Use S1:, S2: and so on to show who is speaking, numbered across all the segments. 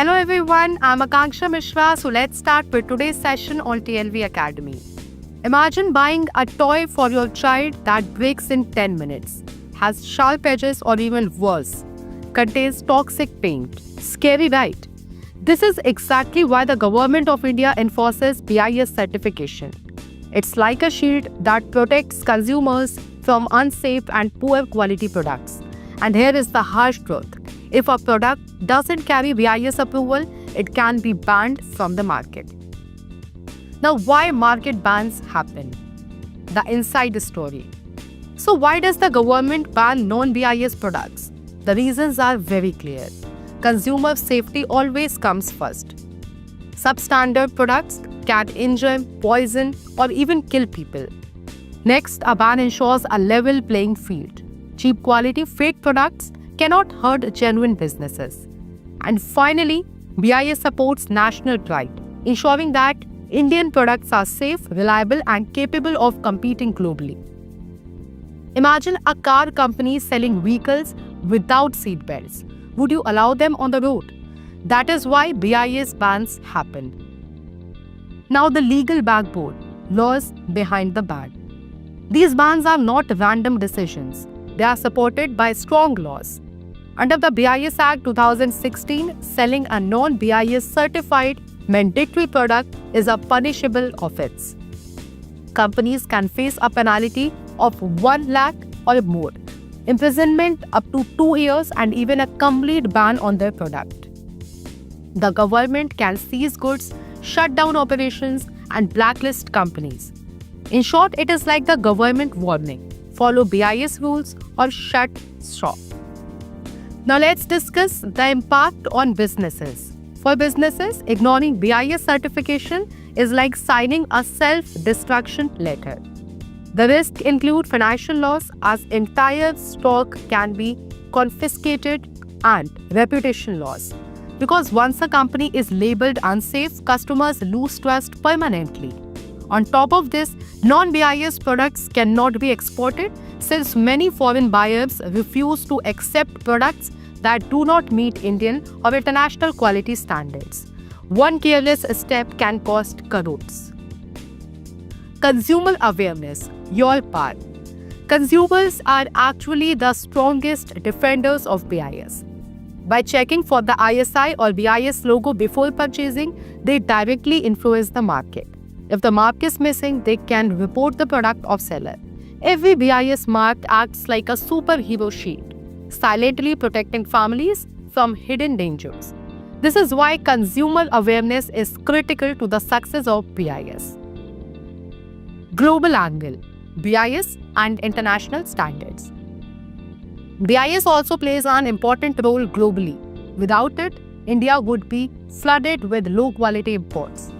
S1: Hello everyone, I'm Akanksha Mishra. So let's start with today's session on TLV Academy. Imagine buying a toy for your child that breaks in 10 minutes, has sharp edges or even worse, contains toxic paint. Scary, right? This is exactly why the Government of India enforces BIS certification. It's like a shield that protects consumers from unsafe and poor quality products. And here is the harsh truth. If a product doesn't carry BIS approval, it can be banned from the market. Now, why market bans happen? The inside story. So why does the government ban non-BIS products? The reasons are very clear. Consumer safety always comes first. Substandard products can injure, poison, or even kill people. Next, a ban ensures a level playing field. Cheap quality fake products cannot hurt genuine businesses. And finally, BIS supports national pride, ensuring that Indian products are safe, reliable, and capable of competing globally. Imagine a car company selling vehicles without seat belts. Would you allow them on the road? That is why BIS bans happen. Now the legal backbone, laws behind the ban. These bans are not random decisions. They are supported by strong laws. Under the BIS Act 2016, selling a non-BIS certified mandatory product is a punishable offence. Companies can face a penalty of 1 lakh or more, imprisonment up to 2 years, and even a complete ban on their product. The government can seize goods, shut down operations, and blacklist companies. In short, it is like the government warning: follow BIS rules or shut shop. Now let's discuss the impact on businesses. For businesses, ignoring BIS certification is like signing a self-destruction letter. The risks include financial loss, as entire stock can be confiscated, and reputation loss. Because once a company is labeled unsafe, customers lose trust permanently. On top of this, non-BIS products cannot be exported since many foreign buyers refuse to accept products that do not meet Indian or international quality standards. One careless step can cost crores. Consumer awareness, your part. Consumers are actually the strongest defenders of BIS. By checking for the ISI or BIS logo before purchasing, they directly influence the market. If the mark is missing, they can report the product of seller. Every BIS mark acts like a superhero shield, silently protecting families from hidden dangers. This is why consumer awareness is critical to the success of BIS. Global angle, BIS and international standards. BIS also plays an important role globally. Without it, India would be flooded with low-quality imports.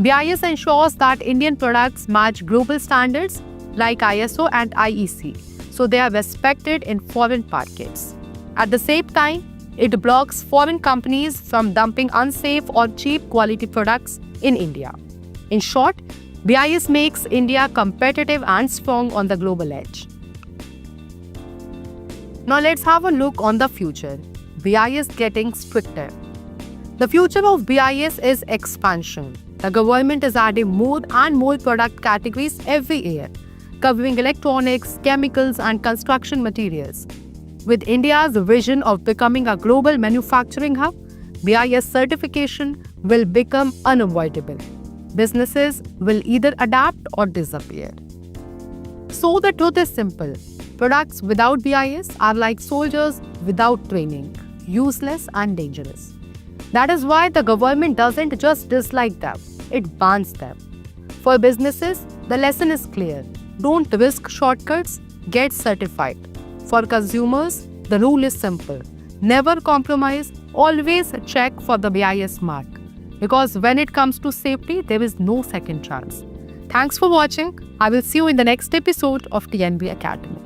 S1: BIS ensures that Indian products match global standards like ISO and IEC, so they are respected in foreign markets. At the same time, it blocks foreign companies from dumping unsafe or cheap quality products in India. In short, BIS makes India competitive and strong on the global edge. Now let's have a look on the future. BIS getting stricter. The future of BIS is expansion. The government is adding more and more product categories every year, covering electronics, chemicals, and construction materials. With India's vision of becoming a global manufacturing hub, BIS certification will become unavoidable. Businesses will either adapt or disappear. So the truth is simple. Products without BIS are like soldiers without training, useless and dangerous. That is why the government doesn't just dislike them, it bans them. For businesses, the lesson is clear. Don't risk shortcuts, get certified. For consumers, the rule is simple. Never compromise, always check for the BIS mark. Because when it comes to safety, there is no second chance. Thanks for watching. I will see you in the next episode of TNB Academy.